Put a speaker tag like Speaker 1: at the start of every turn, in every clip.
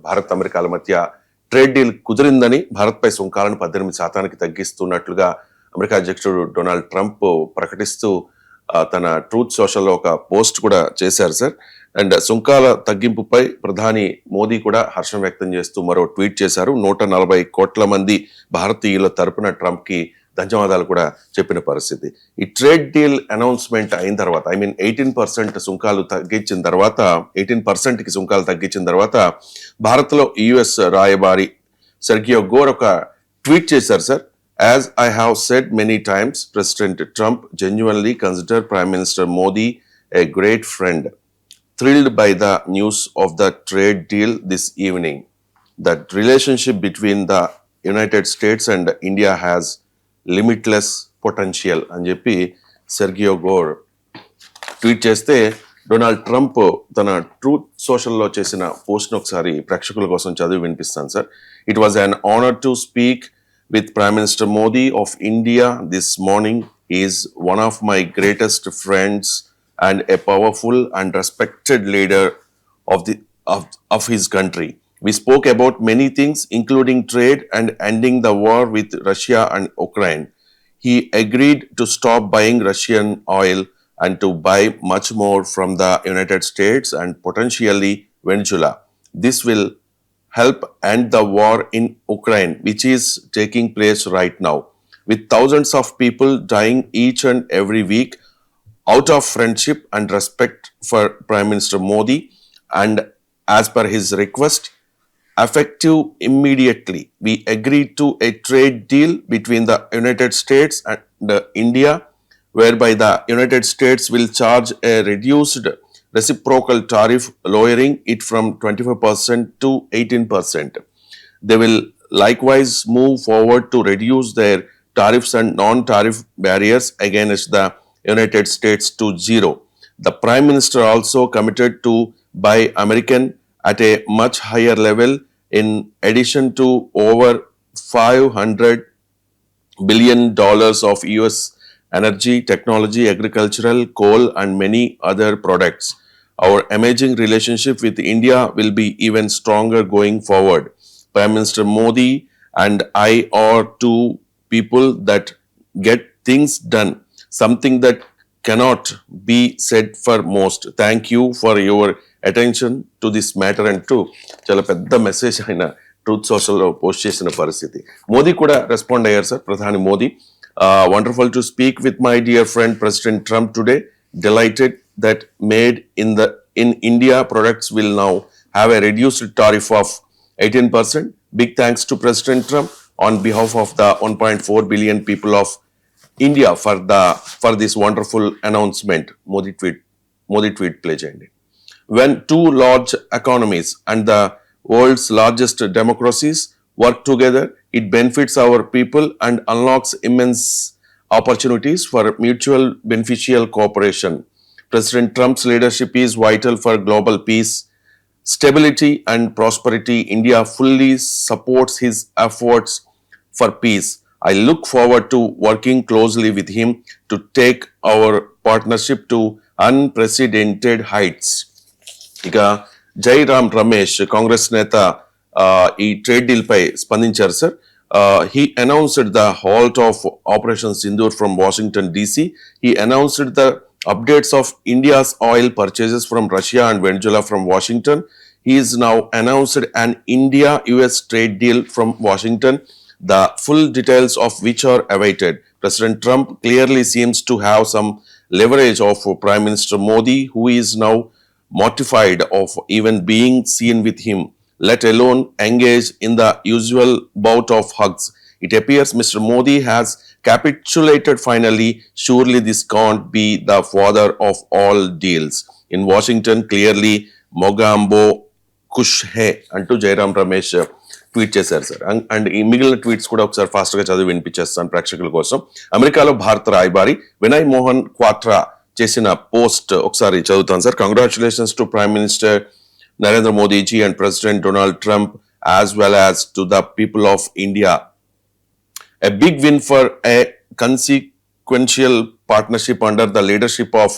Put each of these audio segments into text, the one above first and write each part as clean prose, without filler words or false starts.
Speaker 1: భారత్ అమెరికాల మధ్య trade deal కుదిరిందని భారత్పై సుంకాలను 18% తగ్గిస్తున్నట్లుగా అమెరికా అధ్యక్షుడు డొనాల్డ్ ట్రంప్ ప్రకటిస్తూ తన ట్రూత్ సోషల్లో ఒక పోస్ట్ కూడా చేశారు సార్. అండ్ సుంకాల తగ్గింపుపై ప్రధాని మోదీ కూడా హర్షం వ్యక్తం చేస్తూ మరో ట్వీట్ చేశారు. 140 కోట్ల మంది భారతీయుల తరపున ట్రంప్ కి ధన్యవాదాలు కూడా చెప్పిన పరిస్థితి. ఈ ట్రేడ్ డీల్ అనౌన్స్మెంట్ అయిన తర్వాత 18% సుంకాలు తగ్గించిన తర్వాత 18%కి సుంకాలు తగ్గించిన తర్వాత భారత్లో యుఎస్ రాయబారి సెర్గియో గోర్ ఒక ట్వీట్ చేశారు sir. As I have said many times, President Trump genuinely considered Prime Minister Modi a great friend. Thrilled by the news of the trade deal this evening. The relationship between the United States and India has limitless potential అని చెప్పి Sergio Gor tweet చేస్తే Donald Trump తన truth సోషల్లో చేసిన పోస్ట్ను ఒకసారి ప్రేక్షకుల కోసం చదివి వినిపిస్తాను sir. It was an honour to speak with Prime Minister Modi of India this morning. He is one of my greatest friends and a powerful and respected leader of his country. We spoke about many things, including trade and ending the war with Russia and Ukraine. He agreed to stop buying Russian oil and to buy much more from the United States and potentially Venezuela. This will help end the war in Ukraine, which is taking place right now, with thousands of people dying each and every week. Out of friendship and respect for Prime Minister Modi, and as per his request, effective immediately, we agreed to a trade deal between the United States and India, whereby the United States will charge a reduced reciprocal tariff, lowering it from 25% to 18%. They will likewise move forward to reduce their tariffs and non-tariff barriers against the United States to zero. The Prime Minister also committed to buy American at a much higher level in addition to over $500 billion of US energy, technology, agricultural, coal, and many other products. Our amazing relationship with India will be even stronger going forward. Prime Minister Modi and I are two people that get things done, something that cannot be said for most. Thank you for your attention to this matter and to చాలా పెద్ద message ఆయన truth సోషల్లో post చేసిన పరిస్థితి. మోదీ కూడా respond అయ్యారు sir. ప్రధాని Modi, wonderful to speak with my dear friend President Trump today. Delighted that made in India products will now have a reduced tariff of 18%. Big thanks to President Trump on behalf of the 1.4 billion people of India for this wonderful announcement. Modi tweet play cheyandi. When two large economies and the world's largest democracies work together, it benefits our people and unlocks immense opportunities for mutual beneficial cooperation. President Trump's leadership is vital for global peace, stability, and prosperity. India fully supports his efforts for peace. I look forward to working closely with him to take our partnership to unprecedented heights. ఇక జైరామ్ రమేష్ కాంగ్రెస్ నేత ఈ trade deal పై స్పందించారు sir. He announced the halt of Operation Sindoor from Washington DC. He announced the updates of India's oil purchases from Russia and Venezuela from Washington. He is now announced an India-US trade deal from Washington, the full details of which are awaited. President Trump clearly seems to have some leverage of Prime Minister Modi, who is now mortified of even being seen with him, let alone engage in the usual bout of hugs. It appears Mr. Modi has capitulated finally. Surely this can't be the father of all deals. In Washington, clearly Mogambo Kush hai అంటూ Jayaram Ramesh tweet చేశారు sir. And ఈ మిగిలిన tweets కూడా ఒకసారి ఫాస్ట్గా చదివి వినిపించేస్తాను ప్రేక్షకుల కోసం. అమెరికాలో భారత రాయబారి వినయ్ మోహన్ క్వాట్రా చేసిన పోస్ట్ ఒకసారి చదువుతాను sir. Congratulations to prime minister Narendra Modi ji and President Donald Trump, as well as to the people of India. A big win for a consequential partnership under the leadership of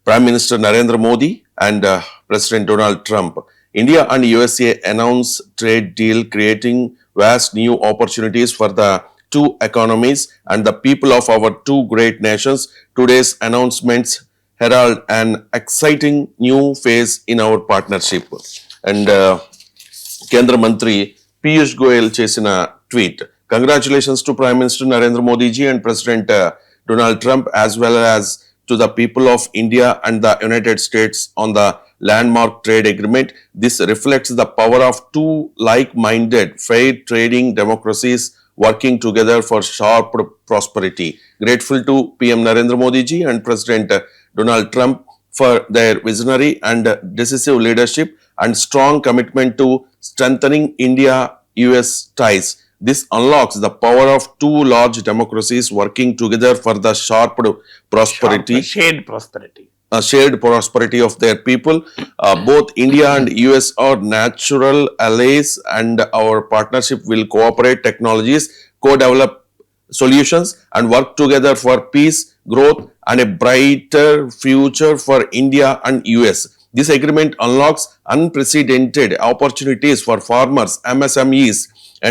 Speaker 1: Prime Minister Narendra Modi and President Donald Trump. India and USA announce trade deal creating vast new opportunities for the two economies and the people of our two great nations. Today's announcements herald an exciting new phase in our partnership. And కేంద్ర మంత్రి పీయూష్ గోయల్ చేసిన tweet, congratulations to prime minister Narendra Modi ji and president Donald Trump as well as to the people of India and the United States on the landmark trade agreement. This reflects the power of two like-minded, fair trading democracies working together for sharp prosperity. Grateful to PM Narendra Modi ji and President Donald Trump for their visionary and decisive leadership and strong commitment to strengthening India-US ties. This unlocks the power of two large democracies working together for the shared prosperity of their people. Both India and US are natural allies, and our partnership will cooperate technologies, co-develop solutions, and work together for peace, growth, and a brighter future for India and US. This agreement unlocks unprecedented opportunities for farmers, MSMEs,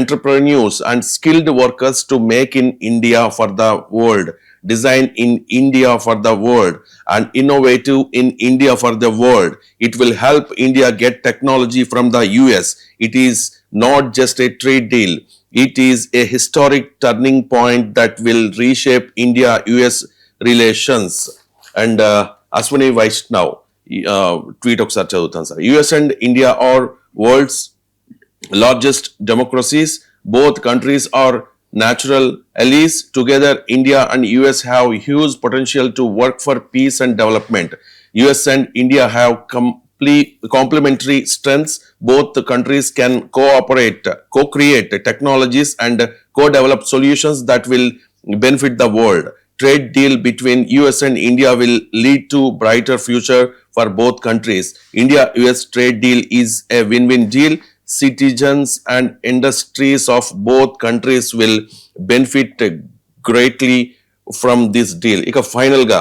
Speaker 1: entrepreneurs, and skilled workers to make in India for the world. Design in India for the world and innovative in India for the world. It will help India get technology from the US. It is not just a trade deal. It is a historic turning point that will reshape India-US relations. And Ashwini Vaishnav tweet ఒకసారి చదువుతాను sir. US and India are world's largest democracies. Both countries are natural allies. Together, India and US have huge potential to work for peace and development. US and India have complementary strengths. Both the countries can cooperate, co-create technologies and co-develop solutions that will benefit the world. Trade deal between US and India will lead to brighter future for both countries. India-US trade deal is a win-win deal. Citizens and industries of both countries will benefit greatly from this deal. ఇక final గా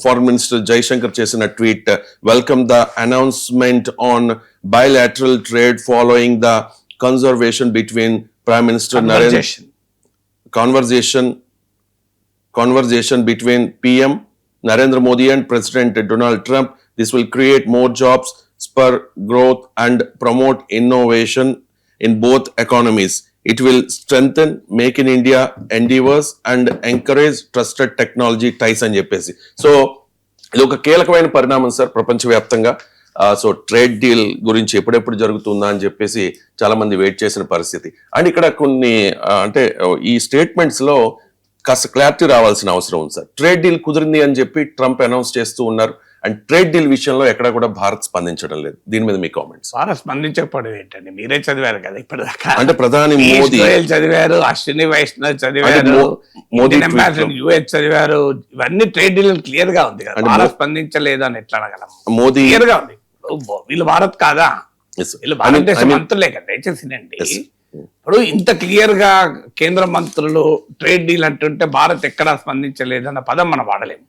Speaker 1: foreign minister Jaishankar చేసిన tweet, welcome the announcement on bilateral trade following the conversation between Prime Minister conversation between PM Narendra Modi and President Donald Trump. This will create more jobs, spur growth, and promote innovation in both economies. It will strengthen Make in India endeavors and encourage trusted technology ties అని చెప్పేసి. So ఇది ఒక కీలకమైన పరిణామం sir ప్రపంచవ్యాప్తంగా. So trade deal గురించి ఎప్పుడెప్పుడు జరుగుతుందా అని చెప్పేసి చాలా మంది వెయిట్ చేసిన పరిస్థితి. అండ్ ఇక్కడ కొన్ని అంటే ఈ స్టేట్మెంట్స్ లో కాస్త క్లారిటీ రావాల్సిన అవసరం ఉంది సార్. ట్రేడ్ డీల్ కుదిరింది అని చెప్పి ట్రంప్ అనౌన్స్ చేస్తూ ఉన్నారు. అండ్ ట్రేడ్ డీల్ విషయంలో ఎక్కడ కూడా భారత్ స్పందించడం లేదు. దీని మీద మీ కామెంట్స్.
Speaker 2: భారత్ స్పందించకపోవడం ఏంటండి? మీరే చదివారు కదా ఇప్పుడు
Speaker 1: అంటే ప్రధాని మోదీ
Speaker 2: చదివారు, అశ్విని వైష్ణవ్ చదివారు, యుఎస్ చదివారు. ఇవన్నీ ట్రేడ్ డీల్ క్లియర్ గా ఉంది కదా. భారత్ స్పందించలేదు అని ఎట్లా అనగలం?
Speaker 1: మోదీ
Speaker 2: క్లియర్ గా ఉంది. వీళ్ళు భారత్ కాదా? వీళ్ళు భారతదేశ మంత్రులే కదా. దయచేసినండి, ఇప్పుడు ఇంత క్లియర్ గా కేంద్ర మంత్రులు ట్రేడ్ డీల్ అంటుంటే భారత్ ఎక్కడా స్పందించలేదు అన్న పదం మనం వాడలేము.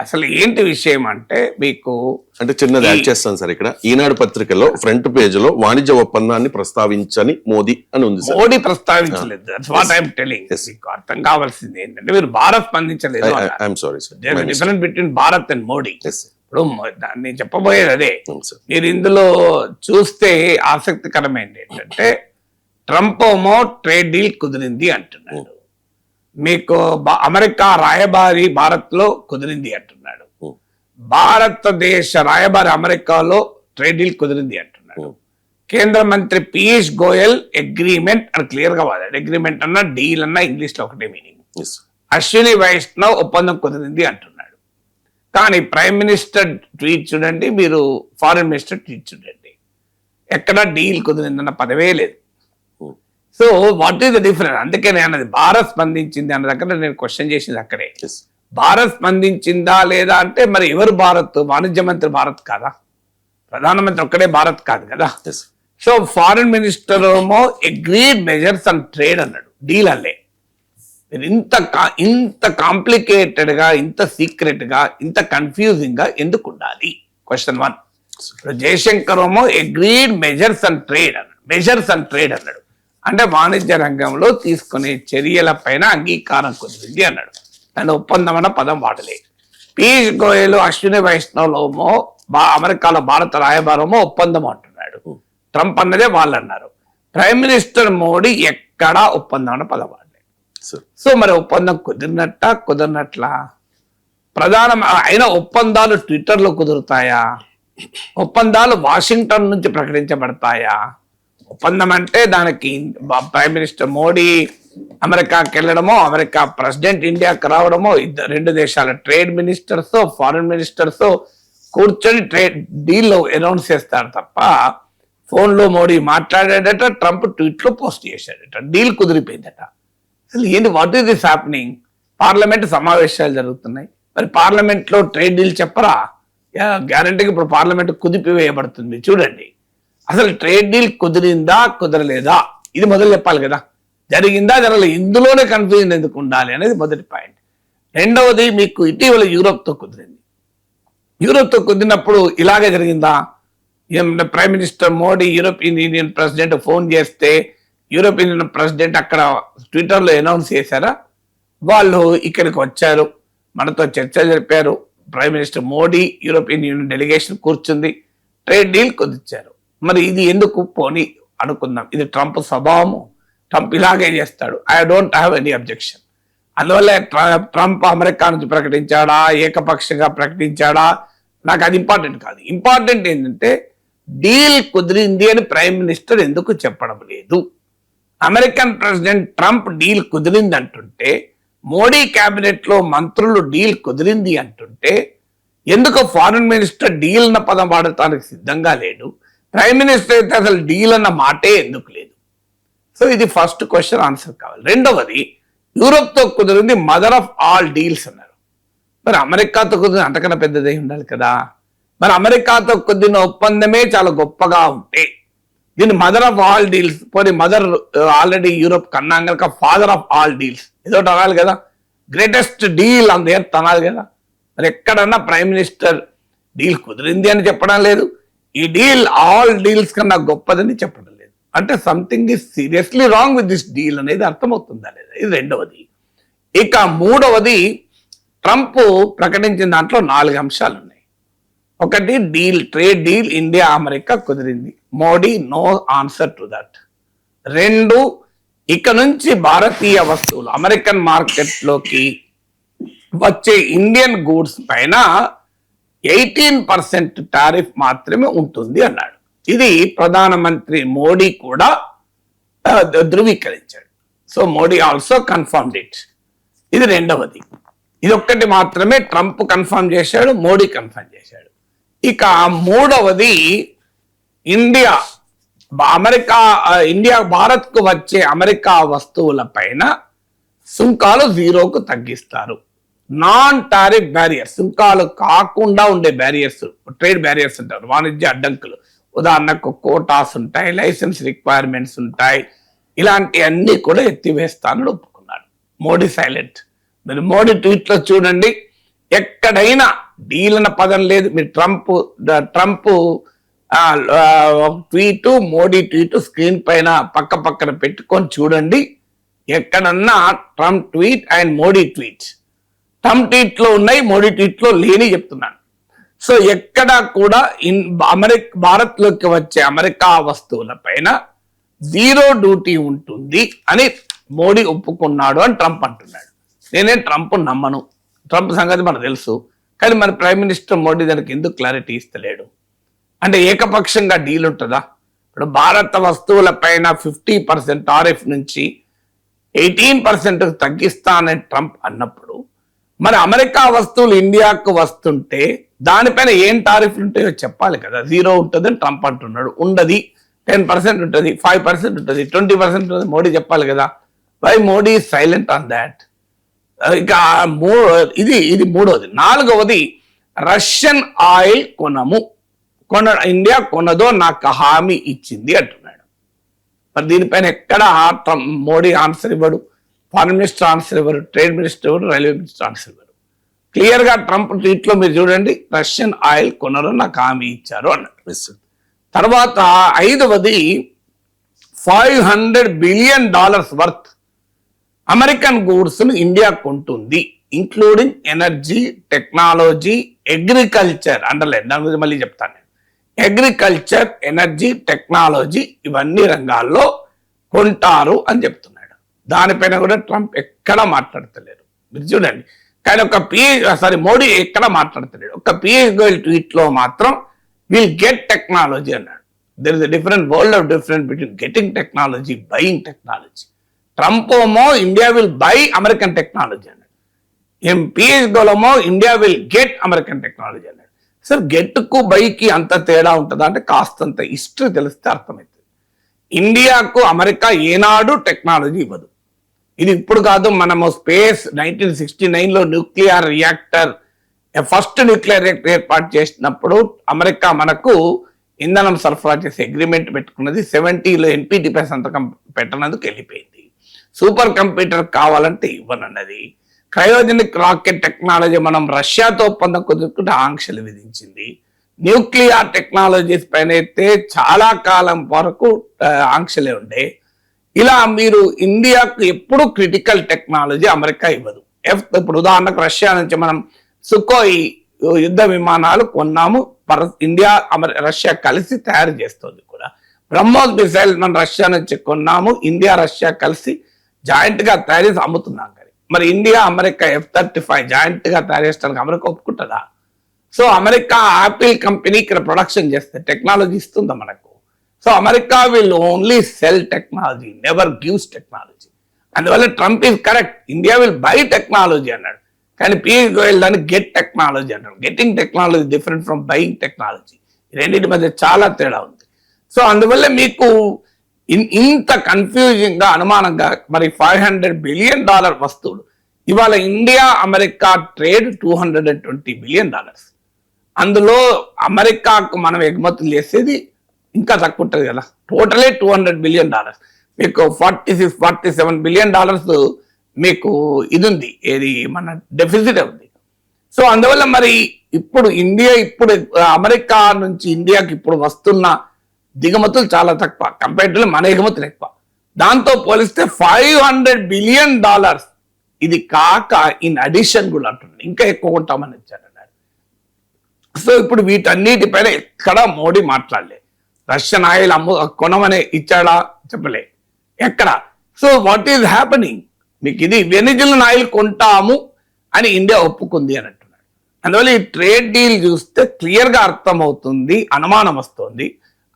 Speaker 2: అసలు ఏంటి విషయం అంటే, మీకు
Speaker 1: అంటే చిన్నది యాడ్ చేస్తాను సార్. ఇక్కడ ఈనాడు పత్రికలో ఫ్రంట్ పేజ్ లో వాణిజ్య ఒప్పందాన్ని ప్రస్తావించని మోదీ అని ఉంది.
Speaker 2: మోడీ ప్రస్తావించలేదు. That's what I'm telling. మీకు అర్థం కావాల్సింది ఏంటంటే, మీరు భారత్ స్పందించలేదు. Difference between Bharat and Modi. ఇప్పుడు నేను చెప్పబోయేది అదే. మీరు ఇందులో చూస్తే ఆసక్తికరమైనది ఏంటంటే, ట్రంప్ ఏమో ట్రేడ్ డీల్ కుదిరింది అంటున్నాడు. మీకు అమెరికా రాయబారి భారత్ లో కుదిరింది అంటున్నాడు. భారతదేశ రాయబారి అమెరికాలో ట్రేడ్ డీల్ కుదిరింది అంటున్నాడు. కేంద్ర మంత్రి పీయూష్ గోయల్ అగ్రిమెంట్ అని క్లియర్ గా వాడాడు. అగ్రిమెంట్ అన్నా డీల్ అన్నా ఇంగ్లీష్ లో ఒకటే మీనింగ్. అశ్విని వైష్ణవ్ ఒప్పందం కుదిరింది అంటున్నాడు. కానీ ప్రైమ్ మినిస్టర్ ట్వీట్ చూడండి, మీరు ఫారిన్ మినిస్టర్ ట్వీట్ చూడండి, ఎక్కడ డీల్ కుదిరిందన్న పదవే లేదు. So what is the difference? అందుకే నేను అన్నది భారత్ స్పందించింది అన్న దగ్గర నేను క్వశ్చన్ చేసింది అక్కడే. భారత్ స్పందించిందా లేదా అంటే, మరి ఎవరు భారత్? వాణిజ్య మంత్రి భారత్ కాదా? ప్రధానమంత్రి ఒక్కడే భారత్ కాదు కదా. సో ఫారిన్ మినిస్టర్ ఏమో అగ్రీడ్ మెజర్స్ అండ్ ట్రేడ్ అన్నాడు, డీల్ అల్లే. మీరు ఇంత కాంప్లికేటెడ్ గా, ఇంత సీక్రెట్ గా, ఇంత కన్ఫ్యూజింగ్ గా ఎందుకు ఉండాలి? క్వశ్చన్ 1. ఇప్పుడు జయశంకర్ ఏమో అగ్రీడ్ మెజర్స్ అండ్ ట్రేడ్ అన్నాడు. అంటే వాణిజ్య రంగంలో తీసుకునే చర్యల పైన అంగీకారం కుదిరింది అన్నాడు. దాని ఒప్పందం అన్న పదం వాడలే. పీయూష్ గోయల్, అశ్విని వైష్ణవ్లో అమెరికాలో భారత రాయబారమో ఒప్పందం అంటున్నాడు. ట్రంప్ అన్నదే వాళ్ళు అన్నారు. ప్రైమ్ మినిస్టర్ మోడీ ఎక్కడా ఒప్పందం అన్న పదం వాడలే. సో మరి ఒప్పందం కుదిరినట్లా? ప్రధాన అయిన ఒప్పందాలు ట్విట్టర్లో కుదురుతాయా? ఒప్పందాలు వాషింగ్టన్ నుంచి ప్రకటించబడతాయా? ఒప్పందం అంటే దానికి ప్రైమ్ మినిస్టర్ మోడీ అమెరికాకి వెళ్ళడమో, అమెరికా ప్రెసిడెంట్ ఇండియాకి రావడమో, రెండు దేశాల ట్రేడ్ మినిస్టర్స్, ఫారిన్ మినిస్టర్స్ కూర్చొని ట్రేడ్ డీల్ అనౌన్స్ చేస్తారు తప్ప ఫోన్లో మోడీ మాట్లాడాడట, ట్రంప్ ట్వీట్లో పోస్ట్ చేశాడట, డీల్ కుదిరిపోయిందట. అసలు ఏంటి, what is this happening? Parliament సమావేశాలు జరుగుతున్నాయి, మరి పార్లమెంట్లో ట్రేడ్ డీల్ చెప్పరా? గ్యారంటీకి ఇప్పుడు పార్లమెంట్ కుదిపివేయబడుతుంది. చూడండి, అసలు ట్రేడ్ డీల్ కుదిరిందా కుదరలేదా ఇది మొదలు చెప్పాలి కదా. జరిగిందా జరగలేదు, ఇందులోనే కన్ఫ్యూజన్ ఎందుకు ఉండాలి అనేది మొదటి పాయింట్. రెండవది, మీకు ఇటీవల యూరోప్తో కుదిరింది. యూరోప్తో కుదిరినప్పుడు ఇలాగే జరిగిందా? Prime minister Modi European union president phone చేస్తే యూరోపియన్ యూనియన్ ప్రెసిడెంట్ అక్కడ ట్విట్టర్లో అనౌన్స్ చేశారా? వాళ్ళు ఇక్కడికి వచ్చారు, మనతో చర్చ జరిపారు. Prime minister Modi European union delegation కూర్చుంది, ట్రేడ్ డీల్ కుదిర్చారు. మరి ఇది ఎందుకు పోనీ అనుకుందాం, ఇది ట్రంప్ స్వభావము, ట్రంప్ ఇలాగే చేస్తాడు. I don't have any objection. అందువల్ల ట్రంప్ అమెరికా నుంచి ప్రకటించాడా, ఏకపక్షంగా ప్రకటించాడా, నాకు అది ఇంపార్టెంట్ కాదు. ఇంపార్టెంట్ ఏంటంటే డీల్ కుదిరింది అని ప్రైమ్ మినిస్టర్ ఎందుకు చెప్పడం లేదు? అమెరికన్ ప్రెసిడెంట్ ట్రంప్ డీల్ కుదిరింది అంటుంటే, మోడీ క్యాబినెట్ లో మంత్రులు డీల్ కుదిరింది అంటుంటే, ఎందుకు ఫారిన్ మినిస్టర్ డీల్ అన్న పదం వాడటానికి సిద్ధంగా లేడు? ప్రైమ్ మినిస్టర్ అయితే అసలు డీల్ అన్న మాటే ఎందుకు లేదు? సో ఇది ఫస్ట్ క్వశ్చన్ ఆన్సర్ కావాలి. రెండవది, యూరోప్తో కుదిరింది మదర్ ఆఫ్ ఆల్ డీల్స్ అన్నారు. మరి అమెరికాతో కుదిరిన అంతకన్నా పెద్దదే ఉండాలి కదా. మరి అమెరికాతో కుదిరిన ఒప్పందమే చాలా గొప్పగా ఉంటే దీన్ని మదర్ ఆఫ్ ఆల్ డీల్స్, పోనీ మదర్ ఆల్రెడీ యూరోప్ కన్నా కనుక ఫాదర్ ఆఫ్ ఆల్ డీల్స్ ఏదో అనాలి కదా, greatest deal on the earth అనాలి కదా. మరి ఎక్కడన్నా ప్రైమ్ మినిస్టర్ డీల్ కుదిరింది అని చెప్పడం లేదు, ఈ డీల్ ఆల్ డీల్స్ కన్నా గొప్పదని చెప్పడం లేదు. అంటే something is seriously wrong with this deal అనేది అర్థమవుతుందా లేదా? ఇది రెండవది. ఇక మూడవది, ట్రంప్ ప్రకటించిన దాంట్లో 4 అంశాలు ఉన్నాయి. ఒకటి, deal, trade deal India America కుదిరింది, Modi no answer to that. 2, ఇక నుంచి భారతీయ వస్తువులు అమెరికన్ మార్కెట్లోకి వచ్చే ఇండియన్ గూడ్స్ పైన 18% టారిఫ్ మాత్రమే ఉంటుంది అన్నాడు. ఇది ప్రధానమంత్రి మోడీ కూడా ధృవీకరించాడు. So Modi also confirmed it. ఇది రెండవది. ఇది ఒక్కటి మాత్రమే ట్రంప్ కన్ఫర్మ్ చేశాడు, మోడీ కన్ఫర్మ్ చేశాడు. ఇక మూడవది, ఇండియా భారత్కు వచ్చే అమెరికా వస్తువుల పైన సుంకాలు 0కు తగ్గిస్తారు. నాన్ టారిఫ్ బ్యారియర్స్, సుంకాలు కాకుండా ఉండే బ్యారియర్స్, ట్రేడ్ బ్యారియర్స్ అంటారు, వాణిజ్య అడ్డంకులు. ఉదాహరణకు కోటాస్ ఉంటాయి, లైసెన్స్ రిక్వైర్మెంట్స్ ఉంటాయి, ఇలాంటి అన్ని కూడా ఎత్తివేస్తానని ఒప్పుకున్నాడు. మోడీ సైలెంట్. మీరు మోడీ ట్వీట్లో చూడండి, ఎక్కడైనా డీల్ అన్న పదం లేదు. మీరు Trump tweet, Modi tweet screen పైన పక్కన పెట్టుకొని చూడండి. ఎక్కడన్నా Trump tweet and Modi tweet, Trump ట్వీట్లో ఉన్నాయి, మోడీ ట్వీట్లో లేని చెప్తున్నాను. సో ఎక్కడ కూడా భారత్ లోకి వచ్చే అమెరికా వస్తువుల పైన 0 డ్యూటీ ఉంటుంది అని మోడీ ఒప్పుకున్నాడు అని ట్రంప్ అంటున్నాడు. నేనే ట్రంప్ నమ్మను, ట్రంప్ సంగతి మనకు తెలుసు. కానీ మరి ప్రైమ్ మినిస్టర్ మోడీ దానికి ఎందుకు క్లారిటీ ఇస్తలేడు? అంటే ఏకపక్షంగా డీల్ ఉంటుందా? ఇప్పుడు భారత వస్తువుల పైన 50% టారిఫ్ నుంచి 18% తగ్గిస్తానని ట్రంప్ అన్నప్పుడు, మరి అమెరికా వస్తువులు ఇండియాకు వస్తుంటే దానిపైన ఏం టారిఫ్లు ఉంటాయో చెప్పాలి కదా. 0 ఉంటుందని ట్రంప్ అంటున్నాడు, ఉండదు. 10% ఉంటుంది, 5% ఉంటుంది, 20% ఉంటుంది, మోడీ చెప్పాలి కదా. Why Modi silent on that? ఇక ఇది మూడవది. 4వది, రష్యన్ ఆయిల్ ఇండియా కొనదో నాకు హామీ ఇచ్చింది అంటున్నాడు. మరి దీనిపైన ఎక్కడ మోడీ ఆన్సర్ ఇవ్వడు, ఫారిన్ మినిస్టర్ ఆన్సర్ ఇవ్వరు, ట్రేడ్ మినిస్టర్ ఇవ్వరు, రైల్వే మినిస్టర్ ఆన్సర్ ఇవ్వరు. క్లియర్ గా ట్రంప్ ట్వీట్ లో మీరు చూడండి, రష్యన్ ఆయిల్ కొనరు, నాకు హామీ ఇచ్చారు అన్నాడు.
Speaker 1: Yes, sir.
Speaker 2: తర్వాత 5వది $500 బిలియన్ వర్త్ అమెరికన్ గూడ్స్ ను ఇండియా కొంటుంది, including energy, technology, agriculture. Underline, దాని గురించి మళ్ళీ చెప్తాను నేను. అగ్రికల్చర్, ఎనర్జీ, టెక్నాలజీ ఇవన్నీ రంగాల్లో కొంటారు అని చెప్తున్నాడు. దానిపైన కూడా ట్రంప్ ఎక్కడా మాట్లాడతలేరు. మీరు చూడండి, కానీ మోడీ ఎక్కడ మాట్లాడతలేడు. ఒక పీయూష్ గోయల్ ట్వీట్ లో మాత్రం విల్ గెట్ టెక్నాలజీ అన్నాడు. There is a different world of difference between getting technology, buying technology. Trump ఏమో India will buy American technology అన్నాడు. పీయూష్ గోయల్ ఏమో India will get American technology అన్నాడు. సార్, గెట్ కు బైకి అంత తేడా ఉంటుందా అంటే కాస్తంత హిస్టరీ తెలిస్తే అర్థమవుతుంది. ఇండియాకు అమెరికా ఏనాడు టెక్నాలజీ ఇవ్వదు. ఇది ఇప్పుడు కాదు, మనము స్పేస్ 1969లో nuclear reactor, first nuclear reactor ఏర్పాటు చేసినప్పుడు అమెరికా మనకు ఇంధనం సరఫరా చేసే అగ్రిమెంట్ పెట్టుకున్నది. 70లో ఎన్పిటిపై సంతకం పెట్టనందుకు వెళ్ళిపోయింది. సూపర్ కంప్యూటర్ కావాలంటే ఇవ్వనన్నది. క్రయోజనిక్ రాకెట్ టెక్నాలజీ మనం రష్యాతో ఒప్పందం కుదుర్చుకుంటే ఆంక్షలు విధించింది. న్యూక్లియర్ టెక్నాలజీస్ పైన అయితే చాలా కాలం వరకు ఆంక్షలే ఉండే. ఇలా మీరు ఇండియాకు ఎప్పుడు క్రిటికల్ టెక్నాలజీ అమెరికా ఇవ్వదు. ఇప్పుడు ఉదాహరణకు రష్యా నుంచి మనం సుకోయ్ యుద్ధ విమానాలు కొన్నాము, ఇండియా రష్యా కలిసి తయారు చేస్తుంది కూడా. బ్రహ్మోస్ మిసైల్ మనం రష్యా నుంచి కొన్నాము, ఇండియా రష్యా కలిసి జాయింట్ గా తయారు చేసి అమ్ముతున్నాం. కానీ మరి ఇండియా అమెరికా F-35 జాయింట్ గా తయారు చేయడానికి అమెరికా ఒప్పుకుంటుందా? సో అమెరికా యాపిల్ కంపెనీ ఇక్కడ ప్రొడక్షన్ చేస్తే టెక్నాలజీ ఇస్తుందా మనకు? So America will only sell technology, never gives technology. అందువల్ల Trump is correct, India will buy technology అన్నాడు. కానీ పీయూష్ గోయల్ దాన్ని గెట్ టెక్నాలజీ అన్నాడు. Getting technology different from buying technology. రెండింటి మధ్య చాలా తేడా ఉంది. సో అందువల్ల మీకు ఇంత కన్ఫ్యూజింగ్ గా, అనుమానంగా మరి $500 బిలియన్ వస్తువులు ఇవాళ ఇండియా అమెరికా ట్రేడ్ $220 బిలియన్. అందులో అమెరికాకు మనం ఎగుమతులు చేసేది ఇంకా తక్కువ ఉంటుంది కదా. టోటలే $200 బిలియన్. మీకు 46-47 బిలియన్ మీకు ఇది ఉంది, ఏది మన డెఫిసిట్ ఉంది. సో అందువల్ల మరి ఇప్పుడు అమెరికా నుంచి ఇండియాకి ఇప్పుడు వస్తున్న దిగుమతులు చాలా తక్కువ, కంపేర్డ్ మన ఎగుమతులు ఎక్కువ. దాంతో పోలిస్తే $500 బిలియన్ ఇది కాక ఇన్ అడిషన్ కూడా అంటుంది, ఇంకా ఎక్కువ కొంటామని ఇచ్చారన్నారు. సో ఇప్పుడు వీటన్నిటిపైన ఎక్కడ మోడీ మాట్లాడలే. రష్యన్ ఆయిల్ కొనమని ఇచ్చాడా? చెప్పలే. ఎక్కడ? So what is happening? మీకు ఇది వెనిజులన్ ఆయిల్ కొంటాము అని ఇండియా ఒప్పుకుంది అని అంటున్నాడు. అందువల్ల ఈ ట్రేడ్ డీల్ చూస్తే క్లియర్ గా అర్థమవుతుంది, అనుమానం వస్తుంది.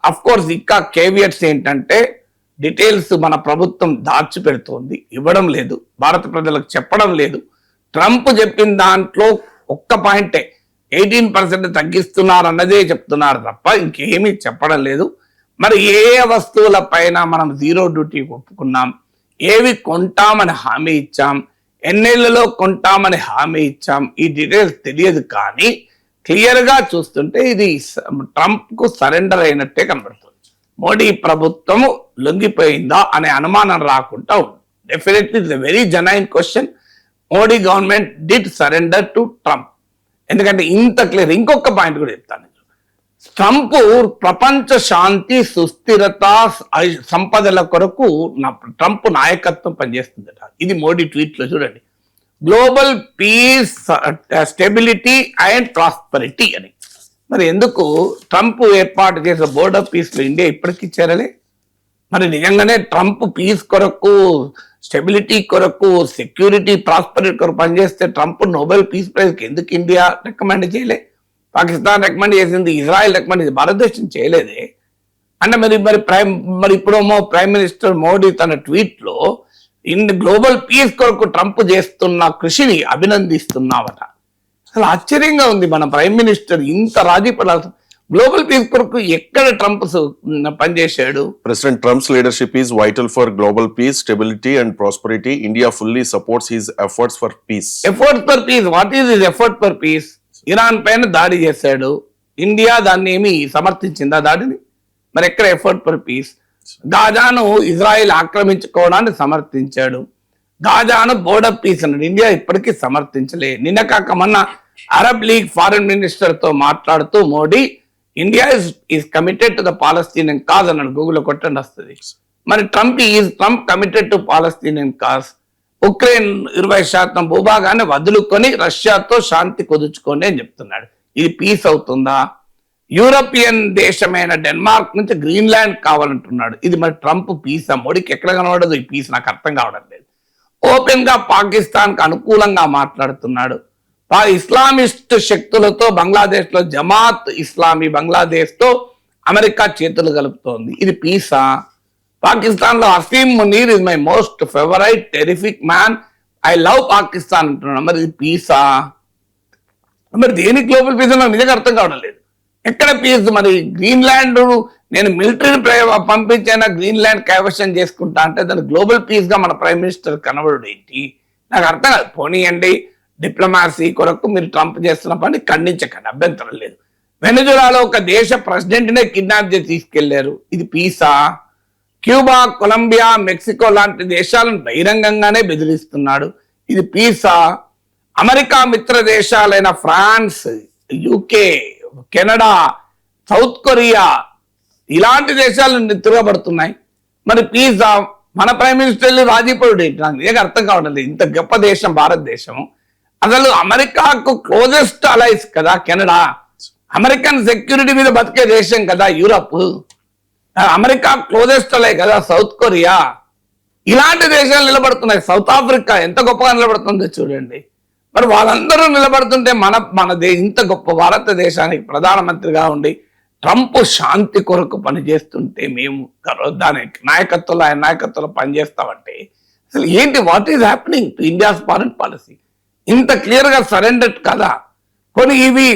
Speaker 2: అఫ్ కోర్స్ ఇంకా కేవియట్స్ ఏంటంటే డీటెయిల్స్ మన ప్రభుత్వం దాచిపెడుతోంది, ఇవ్వడం లేదు, భారత ప్రజలకు చెప్పడం లేదు. ట్రంప్ చెప్పిన దాంట్లో ఒక్క పాయింటే 18% తగ్గిస్తున్నారు అన్నదే చెప్తున్నారు తప్ప ఇంకేమీ చెప్పడం లేదు. మరి ఏ వస్తువుల పైన మనం జీరో డ్యూటీ ఒప్పుకున్నాం, ఏవి కొంటామని హామీ ఇచ్చాం, ఎన్నేళ్లలో కొంటామని హామీ ఇచ్చాం, ఈ డీటెయిల్స్ తెలియదు. కానీ క్లియర్ గా చూస్తుంటే ఇది ట్రంప్ కు సరెండర్ అయినట్టే కనబడుతుంది. మోడీ ప్రభుత్వము లొంగిపోయిందా అనే అనుమానం రాకుండా ఉంది. Definitely it's a very genuine question. Modi government did surrender to Trump. ఎందుకంటే ఇంత క్లియర్. ఇంకొక పాయింట్ కూడా చెప్తాను. ట్రంప్ ప్రపంచ శాంతి, సుస్థిరత, సంపదల కొరకు ట్రంప్ నాయకత్వం పనిచేస్తుందట. ఇది మోడీ ట్వీట్ లో చూడండి. Global peace, stability and prosperity అని. మరి ఎందుకు ట్రంప్ ఏర్పాటు చేసిన బోర్డ్ ఆఫ్ పీస్ లో ఇండియా ఇప్పటికీ చేరలే? మరి నిజంగానే ట్రంప్ పీస్ కొరకు, స్టెబిలిటీ కొరకు, సెక్యూరిటీ, ప్రాస్పరిటీ కొరకు పనిచేస్తే ట్రంప్ నోబెల్ పీస్ ప్రైజ్కి ఎందుకు ఇండియా రికమెండ్ చేయలే? పాకిస్తాన్ రికమెండ్ చేసింది, ఇజ్రాయెల్ రికమెండ్ చేసింది, భారతదేశం చేయలేదే అంటే మరి ఇప్పుడేమో ప్రైమ్ మినిస్టర్ మోడీ తన ట్వీట్ లో గ్లోబల్ పీస్ కొరకు ట్రంప్ చేస్తున్న కృషిని అభినందిస్తున్నామట. అసలు ఆశ్చర్యంగా ఉంది. మన ప్రైమ్ మినిస్టర్ ఇంత రాజీ పడాల్సిన గ్లోబల్ పీస్ కొరకు ఎక్కడ ట్రంప్ పనిచేశాడు?
Speaker 1: President Trump's leadership is vital for global peace, stability and prosperity. India fully supports his efforts for peace.
Speaker 2: Efforts for peace. What is his effort for peace? Iran పైన దాడి చేశాడు. India దాన్ని ఏమి సమర్థించిందా దాడిని? మరి ఎక్కడ ఎఫర్ట్ ఫర్ పీస్? గాజాను Israel ఆక్రమించుకోవడాన్ని సమర్థించాడు. గాజాను బోర్డర్ పీస్ అన్నాడు. ఇండియా ఇప్పటికీ సమర్థించలే. నిన్న కాక మొన్న అరబ్ లీగ్ ఫారిన్ మినిస్టర్ తో మాట్లాడుతూ Modi India is committed to the Palestinian cause అన్నాడు. గూగుల్లో కొట్టండి వస్తుంది. మరి Trump committed to Palestinian cause. Ukraine 20% భూభాగాన్ని వదులుకొని రష్యాతో శాంతి కుదుర్చుకోండి అని చెప్తున్నాడు. ఇది పీస్ అవుతుందా? యూరోపియన్ దేశమైన డెన్మార్క్ నుంచి గ్రీన్లాండ్ కావాలంటున్నాడు. ఇది మరి ట్రంప్ పీసా? మోడీకి ఎక్కడ కనబడదు ఈ పీస్, నాకు అర్థం కావడం లేదు. ఓపెన్ గా పాకిస్తాన్ కు అనుకూలంగా మాట్లాడుతున్నాడు. ఇస్లామిస్ట్ శక్తులతో బంగ్లాదేశ్ లో జమాత్ ఇస్లామీ బంగ్లాదేశ్ తో అమెరికా చేతులు కలుపుతోంది. ఇది పీసా? పాకిస్తాన్ లో Asim Munir is my most favourite terrific man, I love Pakistan అంటున్నాడు. మరి ఇది పీసా? మరి దేనికి గ్లోబల్ పీస్ నాకు నిజంగా అర్థం కావడం లేదు. ఎక్కడ పీస్? మరి గ్రీన్లాండ్ నేను మిలిటరీని పంపించైనా గ్రీన్లాండ్ కైవసం చేసుకుంటా అంటే దాని గ్లోబల్ పీస్ గా మన ప్రైమ్ మినిస్టర్ కనబడు ఏంటి? నాకు అర్థం కాదు. పోనీయండి, డిప్లొమాసీ కొరకు మీరు ట్రంప్ చేస్తున్న పని ఖండించకండి, అభ్యంతరం లేదు. వెనజులాలో ఒక దేశ ప్రెసిడెంట్ నే కిడ్నాప్ చేసి తీసుకెళ్లారు. ఇది పీసా? క్యూబా, కొలంబియా, మెక్సికో లాంటి దేశాలను బహిరంగంగానే బెదిరిస్తున్నాడు. ఇది పీసా? అమెరికా మిత్ర దేశాలైన France, UK, Canada, South Korea ఇలాంటి దేశాలు తిరగబడుతున్నాయి. మరి పీసా? మన ప్రైమ్ మినిస్టర్ రాజీపడు ఏంటి? నాకు నిజంగా అర్థం కావడం లేదు. ఇంత గొప్ప దేశం భారతదేశం. అసలు అమెరికాకు క్లోజెస్ట్ అలైస్ కదా కెనడా. అమెరికన్ సెక్యూరిటీ మీద బతికే దేశం కదా యూరప్. అమెరికా క్లోజెస్ట్ అలై కదా సౌత్ కొరియా. ఇలాంటి దేశాలు నిలబడుతున్నాయి. సౌత్ ఆఫ్రికా ఎంత గొప్పగా నిలబడుతుందో చూడండి. మరి వాళ్ళందరూ నిలబడుతుంటే ఇంత గొప్ప భారతదేశానికి ప్రధానమంత్రిగా ఉండి ట్రంప్ శాంతి కొరకు పనిచేస్తుంటే మేము దానికి నాయకత్వంలో ఆయన నాయకత్వంలో పనిచేస్తామంటే అసలు ఏంటి? What is happening to India's foreign policy? ఇంత క్లియర్ గా సరెండర్ కదా. కొన్ని ఇవి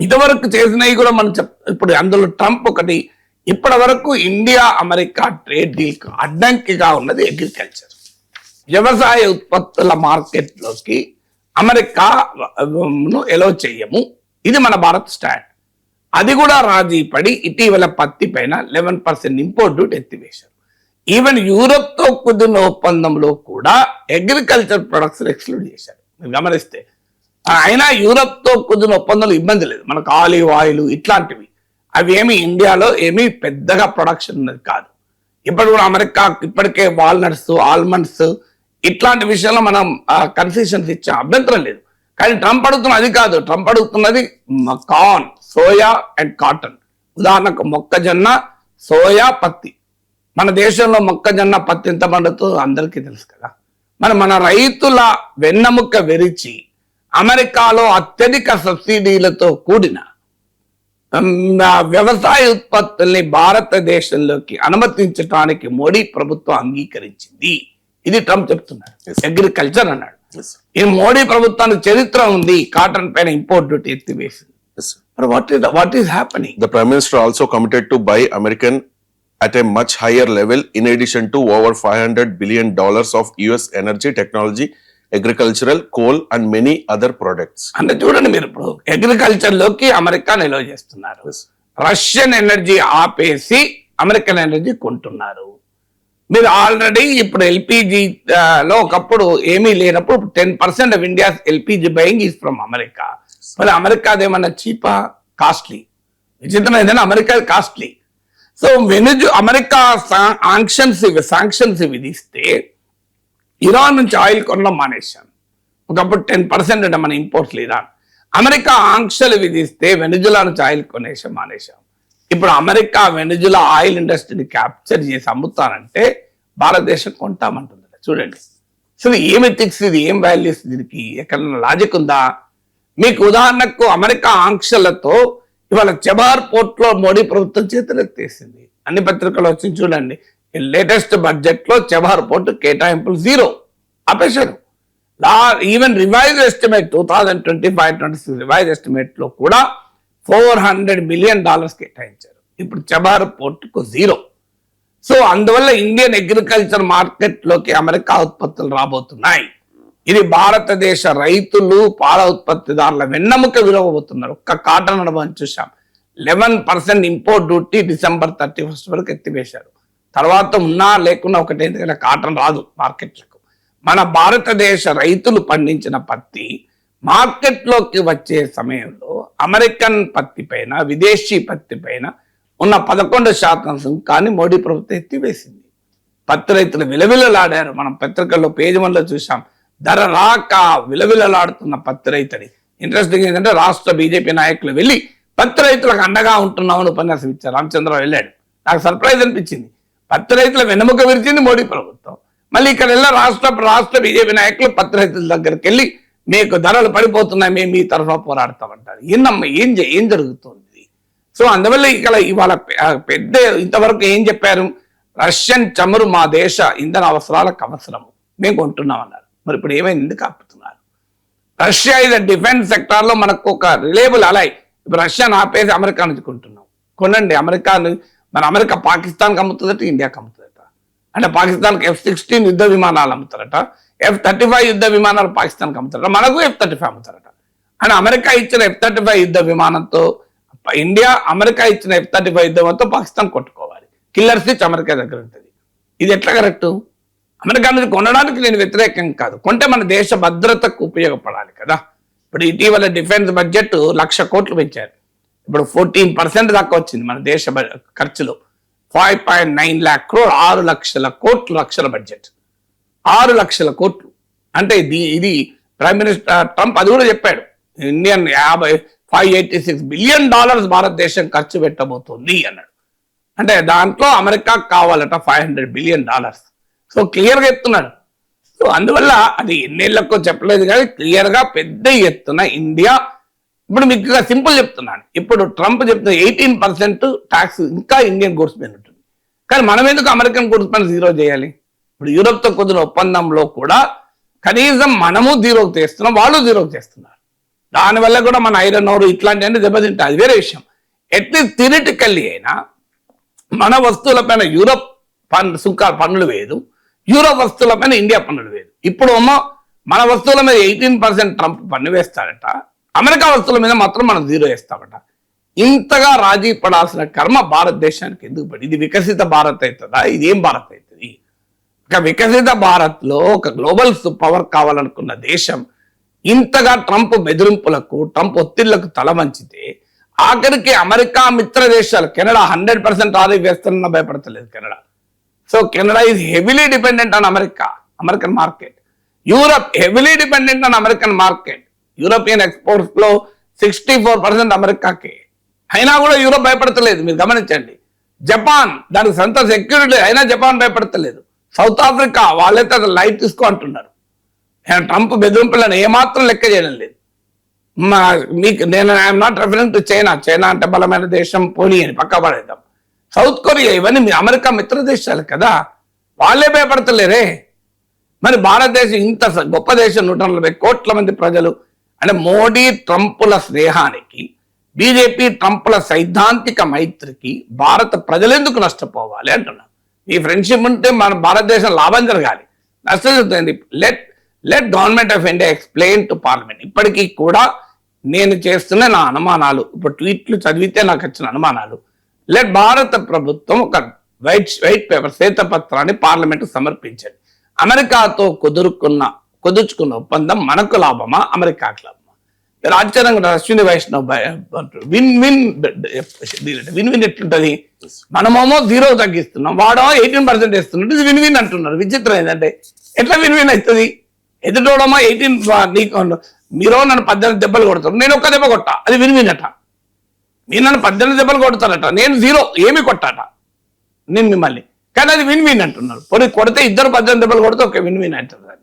Speaker 2: ఇదివరకు చేసినవి కూడా మనం ఇప్పుడు అందులో ట్రంప్ ఒకటి, ఇప్పటి వరకు ఇండియా అమెరికా ట్రేడ్ డీల్ కు అడ్డంకిగా ఉన్నది అగ్రికల్చర్. వ్యవసాయ ఉత్పత్తుల మార్కెట్లోకి అమెరికాను ఎలో చెయ్యము, ఇది మన భారత్ స్టాండ్. అది కూడా రాజీ పడి ఇటీవల పత్తి పైన 11% ఇంపోర్ట్ డ్యూటీ ఎత్తివేశారు. ఈవెన్ యూరోప్ తో కుదిరిన ఒప్పందంలో కూడా అగ్రికల్చర్ ప్రొడక్ట్స్ ఎక్స్క్లూడ్ చేశారు. మీరు గమనిస్తే అయినా యూరోప్ తో కుదిరిన ఒప్పందంలో ఇబ్బంది లేదు. మనకు ఆలివ్ ఆయిల్ ఇట్లాంటివి అవి ఏమి ఇండియాలో ఏమీ పెద్దగా ప్రొడక్షన్ ఉన్నది కాదు. ఇప్పుడు కూడా అమెరికా ఇప్పటికే వాల్నట్స్, ఆల్మండ్స్ ఇట్లాంటి విషయంలో మనం కన్సెషన్స్ ఇచ్చాం, అభ్యంతరం లేదు. కానీ ట్రంప్ అడుగుతున్న అది కాదు. ట్రంప్ అడుగుతున్నది కార్న్, సోయా అండ్ కాటన్. ఉదాహరణకు మొక్కజొన్న, సోయా, పత్తి. మన దేశంలో మొక్కజొన్న, పత్తి ఎంత పండుతుందో అందరికీ తెలుసు కదా. మన రైతుల వెన్నెముక విరిచి అమెరికాలో అత్యధిక సబ్సిడీలతో కూడిన వ్యవసాయ ఉత్పత్తుల్ని భారతదేశంలోకి అనుమతించడానికి మోడీ ప్రభుత్వం అంగీకరించింది. ఇది ట్రంప్ చెప్తున్నాడు. అగ్రికల్చర్ అన్నాడు. ఈ మోడీ ప్రభుత్వానికి చరిత్ర ఉంది కాటన్ పైన ఇంపోర్ట్ డ్యూటీ ఎత్తివేసింది. What is happening?
Speaker 1: The Prime Minister also committed to buy American at a much higher level in addition to over $500 billion of US energy, technology, agricultural, coal and many other products.
Speaker 2: అంటే చూడండి, మీరు ఇప్పుడు agriculture లోకి America నిల్వ చేస్తున్నారు. Russian energy ఆపేసి American energy కొంటున్నారు. మీరు ఆల్రెడీ ఇప్పుడు ఎల్పిజి లో ఒకప్పుడు ఏమీ లేనప్పుడు 10% of India LPG buying is from America. మరి అమెరికాదేమన్నా చీపా, కాస్ట్లీ? విచిత్రం ఏదైనా America costly. So America sanctions విధిస్తే ఇరాన్ నుంచి ఆయిల్ కొనడం మానేశాం. ఒకప్పుడు 10% అంటే మన ఇంపోర్ట్స్ ఇరాన్. అమెరికా ఆంక్షలు విధిస్తే వెనిజులా నుంచి ఆయిల్ మానేశాం. ఇప్పుడు అమెరికా వెనిజులా ఆయిల్ ఇండస్ట్రీని క్యాప్చర్ చేసి అమ్ముతానంటే భారతదేశం కొంటామంటుంది. చూడండి, అసలు ఏం ఎథిక్స్ ఇది, ఏం వాల్యూస్, దీనికి ఎక్కడన్నా లాజిక్ ఉందా? మీకు ఉదాహరణకు అమెరికా ఆంక్షలతో ఇవాళ చబార్ పోర్ట్ లో మోడీ ప్రభుత్వం చేతులెత్తేసింది. అన్ని పత్రికలు వచ్చి చూడండి, లేటెస్ట్ బడ్జెట్ లో చబార్ పోర్ట్ కేటాయింపులు 0 ఆపేశారు. Even revise estimate 2025-26 revise estimate లో కూడా $400 మిలియన్ కేటాయించారు. ఇప్పుడు చబార్ పోర్ట్ కు 0. సో అందువల్ల ఇండియన్ అగ్రికల్చర్ మార్కెట్ లోకి అమెరికా ఉత్పత్తులు రాబోతున్నాయి. ఇది భారతదేశ రైతులు, పాల ఉత్పత్తిదారుల వెన్నెముక విలువబోతున్నారు. ఒక్క కాటన్ అనుభవం చూసాం. 11% ఇంపోర్ట్ డ్యూటీ December 31 వరకు ఎత్తివేశారు. తర్వాత ఉన్నా లేకున్నా ఒకటే, ఎందుకంటే కాటన్ రాదు మార్కెట్లకు. మన భారతదేశ రైతులు పండించిన పత్తి మార్కెట్లోకి వచ్చే సమయంలో అమెరికన్ పత్తి పైన, విదేశీ పత్తి పైన ఉన్న 11% సుంకాన్ని మోడీ ప్రభుత్వం ఎత్తివేసింది. పత్తి రైతులు విలవిలలాడారు. మనం పత్రికల్లో పేజీ 1లో చూసాం. ధర రాక విలవిలలాడుతున్న పత్తి రైతుని. ఇంట్రెస్టింగ్ ఏంటంటే రాష్ట్ర బీజేపీ నాయకులు వెళ్ళి పత్తి రైతులకు అండగా ఉంటున్నామని ఉపన్యాసం ఇచ్చారు. రామచంద్రరావు వెళ్ళాడు. నాకు సర్ప్రైజ్ అనిపించింది. పత్తి రైతుల వెన్నెముక విరిచింది మోడీ ప్రభుత్వం. మళ్ళీ ఇక్కడ వెళ్ళి రాష్ట్ర బీజేపీ నాయకులు పత్తి రైతుల దగ్గరికి వెళ్ళి మీకు ధరలు పడిపోతున్నాయి, మేము మీ తరఫున పోరాడతామంటారు. ఏందమ్మా ఏం జరుగుతుంది? సో అందువల్ల ఇక్కడ ఇవాళ పెద్ద ఇంతవరకు ఏం చెప్పారు? రష్యన్ చమురు మా దేశ ఇంధన అవసరాలకు అవసరము, మేము కొంటున్నాం అన్నారు. మరి ఇప్పుడు ఏమైంది? ఎందుకు ఆపుతున్నారు? రష్యా ఇది డిఫెన్స్ సెక్టార్ లో మనకు ఒక రిలేబుల్ అలై. ఇప్పుడు రష్యాను ఆపేసి అమెరికా నుంచి కొంటున్నాం. కొనండి. అమెరికా పాకిస్తాన్కి అమ్ముతుందట, ఇండియాకి అమ్ముతుందట. అంటే పాకిస్తాన్కి F-16 యుద్ధ విమానాలు అమ్ముతారట, F-35 యుద్ధ విమానాలు పాకిస్తాన్కి అమ్ముతారట, మనకు F-35 అమ్ముతారట. అని అమెరికా ఇచ్చిన F-35 యుద్ధ విమానంతో ఇండియా, అమెరికా ఇచ్చిన F-35 యుద్ధ విమానంతో పాకిస్తాన్ కొట్టుకోవాలి. కిల్లర్ స్విచ్ అమెరికా దగ్గర ఉంటుంది. ఇది ఎట్లా కరెక్ట్? అమెరికా నుంచి కొనడానికి నేను వ్యతిరేకం కాదు, కొంటే మన దేశ భద్రతకు ఉపయోగపడాలి కదా. ఇప్పుడు ఇటీవల డిఫెన్స్ బడ్జెట్ 1,00,000 కోట్లు పెంచారు. ఇప్పుడు 14% దాకా వచ్చింది మన దేశ ఖర్చులో. 5.9 lakh crore, 6 లక్షల కోట్లు రక్షణ బడ్జెట్. 6 లక్షల కోట్లు అంటే ఇది ప్రైమ్ మినిస్టర్ ట్రంప్ అది కూడా చెప్పాడు. ఇండియన్ $586 బిలియన్ భారతదేశం ఖర్చు పెట్టబోతుంది అన్నాడు. అంటే దాంట్లో అమెరికాకు కావాలట $500 బిలియన్. సో క్లియర్గా చెప్తున్నాడు. సో అందువల్ల అది ఎన్నేళ్లకో చెప్పలేదు కానీ క్లియర్గా పెద్ద ఎత్తున ఇండియా. ఇప్పుడు మీకు సింపుల్ చెప్తున్నాను. ఇప్పుడు ట్రంప్ చెప్తున్న 18% ట్యాక్స్ ఇంకా ఇండియన్ గూడ్స్ మీద ఉంటుంది. కానీ మనం ఎందుకు అమెరికన్ గూడ్స్ పైన 0 చేయాలి? ఇప్పుడు యూరోప్తో కుదిరిన ఒప్పందంలో కూడా కనీసం మనము 0కి చేస్తున్నాం, వాళ్ళు 0కి చేస్తున్నారు. దానివల్ల కూడా మన ఐరన్ ఓర్ ఇట్లాంటివన్నీ దెబ్బతింటాయి. అది వేరే విషయం. అట్లీస్ట్ థియరిటికల్లీ అయినా మన వస్తువులపైన యూరోప్ పన్నులు వేయదు, యూరోప్ వస్తువులపైన ఇండియా పన్నులు వేయదు. ఇప్పుడు మన వస్తువుల మీద 18% ట్రంప్ పన్ను వేస్తాడట, అమెరికా వస్తువుల మీద మాత్రం మనం 0 వేస్తామట. ఇంతగా రాజీ పడాల్సిన కర్మ భారతదేశానికి ఎందుకు పడి? ఇది వికసిత భారత్ అవుతుందా? ఇదేం భారత్ అవుతుంది? ఒక వికసిత భారత్ లో ఒక గ్లోబల్ పవర్ కావాలనుకున్న దేశం ఇంతగా ట్రంప్ బెదిరింపులకు, ట్రంప్ ఒత్తిళ్లకు తల వంచితే ఆఖరికి అమెరికా మిత్ర దేశాలు, కెనడా 100% ఆదాయం వేస్తున్నా భయపడతలేదు Canada. So Canada is heavily dependent on American market. Europe heavily dependent on American market. European exports లో 64% అమెరికాకే. అయినా కూడా యూరోప్ భయపడతలేదు. మీరు గమనించండి. జపాన్ దానికి సొంత సెక్యూరిటీ అయినా జపాన్ భయపడతలేదు. సౌత్ ఆఫ్రికా వాళ్ళైతే అసలు లైట్ తీసుకో అంటున్నారు. ట్రంప్ బెదిరింపులను ఏమాత్రం లెక్క చేయడం లేదు. I'm not referring to China. China అంటే బలమైన దేశం, పోనీ అని పక్కా పడేద్దాం. సౌత్ కొరియా ఇవన్నీ మీ అమెరికా మిత్ర దేశాలు కదా, వాళ్ళే భయపడతలేరే. మరి భారతదేశం ఇంత గొప్ప దేశం, 140 కోట్ల మంది ప్రజలు. అంటే మోడీ ట్రంపుల స్నేహానికి, బీజేపీ ట్రంపుల సైద్ధాంతిక మైత్రికి భారత ప్రజలు ఎందుకు నష్టపోవాలి అంటున్నాను. ఈ ఫ్రెండ్షిప్ ఉంటే మన భారతదేశం లాభం జరగాలి, నష్టం జరుగుతుంది. Let government of India explain to parliament. ఇప్పటికీ కూడా నేను చేస్తున్న నా అనుమానాలు, ఇప్పుడు ట్వీట్లు చదివితే నాకు వచ్చిన అనుమానాలు, లెట్ భారత ప్రభుత్వం ఒక వైట్ పేపర్, శ్వేతపత్రాన్ని పార్లమెంట్ సమర్పించండి. అమెరికాతో కుదుర్చుకున్న ఒప్పందం మనకు లాభమా, అమెరికాకు లాభమా? మీరు ఆశ్చర్యంగా అశ్విని వైష్ణవ్ విన్ విన్ ఎట్లుంటది? మనమేమో 0 తగ్గిస్తున్నాం, వాడో 18% వేస్తున్నాడు. ఇది విన్ అంటున్నారు. విచిత్రం ఏంటంటే ఎట్లా విన్ అవుతుంది? ఎదుటోడమో 18, మీరు నన్ను 18 దెబ్బలు కొడతారు, నేను ఒక్క దెబ్బ కొట్టా, అది విన్ అట. మీరు నన్ను 18 దెబ్బలు కొడతారట, నేను 0 ఏమి కొట్టాట నేను మిమ్మల్ని. కానీ అది విన్ అంటున్నారు. పోనీ కొడితే ఇద్దరు 18 దెబ్బలు కొడితే ఒక విన్ అంటారు. అది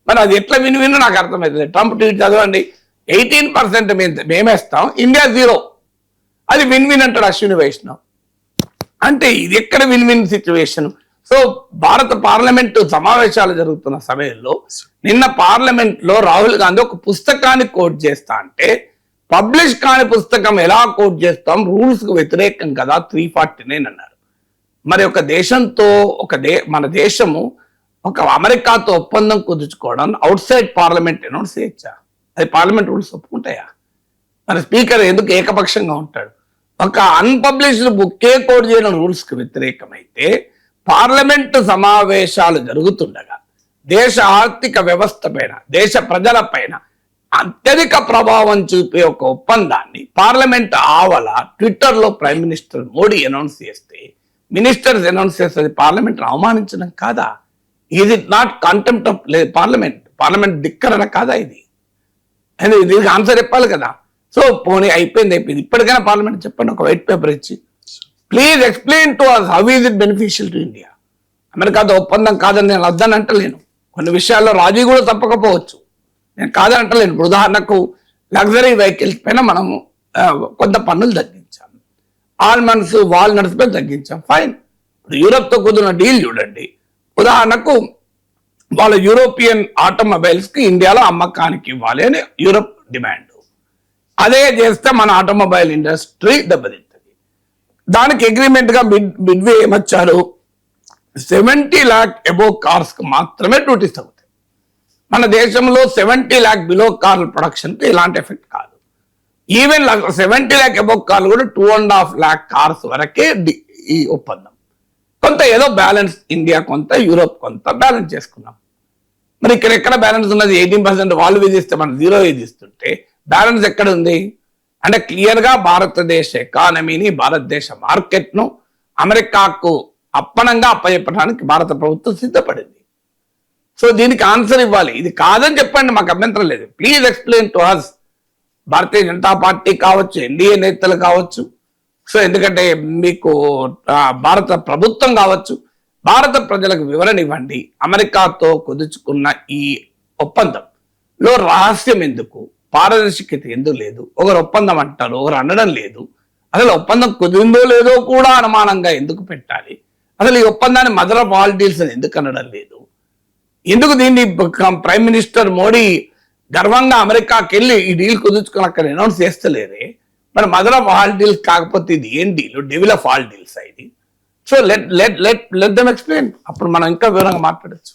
Speaker 2: మరి అది ఎట్లా విన్ నాకు అర్థమవుతుంది. ట్రంప్ ట్వీట్ చదవండి. 18% మేమేస్తాం, ఇండియా 0, అది విన్ అంటాడు అశ్విని వైష్ణవ్. అంటే ఇది ఎక్కడ విన్ సిచ్యువేషన్? సో భారత పార్లమెంటు సమావేశాలు జరుగుతున్న సమయంలో నిన్న పార్లమెంట్ లో రాహుల్ గాంధీ ఒక పుస్తకాన్ని కోట్ చేస్తా అంటే, పబ్లిష్ కాని పుస్తకం ఎలా కోట్ చేస్తాం? రూల్స్ కు వ్యతిరేకం కదా 349 అన్నారు. మరి ఒక దేశంతో మన దేశము ఒక అమెరికాతో ఒప్పందం కుదుర్చుకోవడం అవుట్ సైడ్ పార్లమెంట్ అనౌన్స్ చేయొచ్చా? అది పార్లమెంట్ రూల్స్ ఒప్పుకుంటాయా? మరి స్పీకర్ ఎందుకు ఏకపక్షంగా ఉంటాడు? ఒక అన్పబ్లిష్డ్ బుక్కే కోడ్ చేయడం రూల్స్ కు వ్యతిరేకమైతే, పార్లమెంటు సమావేశాలు జరుగుతుండగా దేశ ఆర్థిక వ్యవస్థ పైన, దేశ ప్రజల పైన అత్యధిక ప్రభావం చూపే ఒక ఒప్పందాన్ని పార్లమెంట్ ఆవల ట్విట్టర్లో ప్రైమ్ మినిస్టర్ మోడీ అనౌన్స్ చేస్తే, మినిస్టర్స్ అనౌన్స్ చేస్తే పార్లమెంట్ అవమానించడం కాదా? Is it not contempt of parliament ధిక్కరణ కాదా ఇది? దీనికి ఆన్సర్ చెప్పాలి కదా. సో పోనీ అయిపోయింది. ఇప్పటికైనా పార్లమెంట్ చెప్పండి, ఒక వైట్ పేపర్ ఇచ్చి please explain to us how is it beneficial to India. అమెరికాతో ఒప్పందం కాదని నేను వద్దని అంటలేను, కొన్ని విషయాల్లో రాజీ కూడా తప్పకపోవచ్చు, నేను కాదని అంటలేను. ఇప్పుడు ఉదాహరణకు లగ్జరీ వెహికల్స్ పైన మనము కొంత పన్నులు తగ్గించాం, ఆల్మండ్స్ వాల్నట్స్ పైన తగ్గించాం, ఫైన్. ఇప్పుడు యూరోప్తో కుదిరిన డీల్ చూడండి. ఉదాహరణకు వాళ్ళ యూరోపియన్ ఆటోమొబైల్స్ కి ఇండియాలో అమ్మకానికి ఇవ్వాలి అని యూరోప్ డిమాండ్. అదే చేస్తే మన ఆటోమొబైల్ ఇండస్ట్రీ దెబ్బతింటుంది. దానికి అగ్రిమెంట్ గా మిడ్వే ఏమొచ్చారు, 70 lakh అబోవ్ కార్స్ కు మాత్రమే డ్యూటీస్ అవుతాయి. మన దేశంలో 70 lakh బిలో కార్ల ప్రొడక్షన్ కి ఇలాంటి ఎఫెక్ట్ కాదు. ఈవెన్ 70 lakh అబోవ్ కార్లు కూడా 2.5 lakh కార్స్ వరకే ఈ ఒప్పందం. కొంత ఏదో బ్యాలెన్స్, ఇండియా కొంత, యూరోప్ కొంత బ్యాలెన్స్ చేసుకున్నాం. మరి ఇక్కడ ఎక్కడ బ్యాలెన్స్ ఉన్నది? 18% వాళ్ళు విధిస్తే మనం 0 విధిస్తుంటే బ్యాలెన్స్ ఎక్కడ ఉంది? అంటే క్లియర్ గా భారతదేశ ఎకానమీని, భారతదేశ మార్కెట్ ను అమెరికాకు అప్పనంగా అప్పచెప్పడానికి భారత ప్రభుత్వం సిద్ధపడింది. సో దీనికి ఆన్సర్ ఇవ్వాలి. ఇది కాదని చెప్పండి, మాకు అభ్యంతరం లేదు. Please explain to us. Bharatiya Janata Party కావచ్చు, ఎన్డీఏ నేతలు కావచ్చు, సో ఎందుకంటే మీకు భారత ప్రభుత్వం కావచ్చు, భారత ప్రజలకు వివరణ ఇవ్వండి. అమెరికాతో కుదుర్చుకున్న ఈ ఒప్పందంలో రహస్యం ఎందుకు, పారదర్శకత ఎందుకు లేదు? ఒకరు ఒప్పందం అంటారు, ఒకరు అనడం లేదు. అసలు ఒప్పందం కుదిరిందో లేదో కూడా అనుమానంగా ఎందుకు పెట్టాలి? అసలు ఈ ఒప్పందాన్ని మదర్ ఆఫ్ ఆల్ డీల్స్ అని ఎందుకు అనడం లేదు? ఎందుకు దీన్ని ప్రైమ్ మినిస్టర్ మోడీ గర్వంగా అమెరికాకి వెళ్ళి ఈ డీల్ కుదుర్చుకుని అక్కడ అనౌన్స్ చేస్తలేరే? మరి మదర్ ఆఫ్ ఆల్ డీల్స్ కాకపోతే ఇది ఏం deal? Devil of all deals ఇది. So let them explain. అప్పుడు మనం ఇంకా వివరంగా మాట్లాడచ్చు.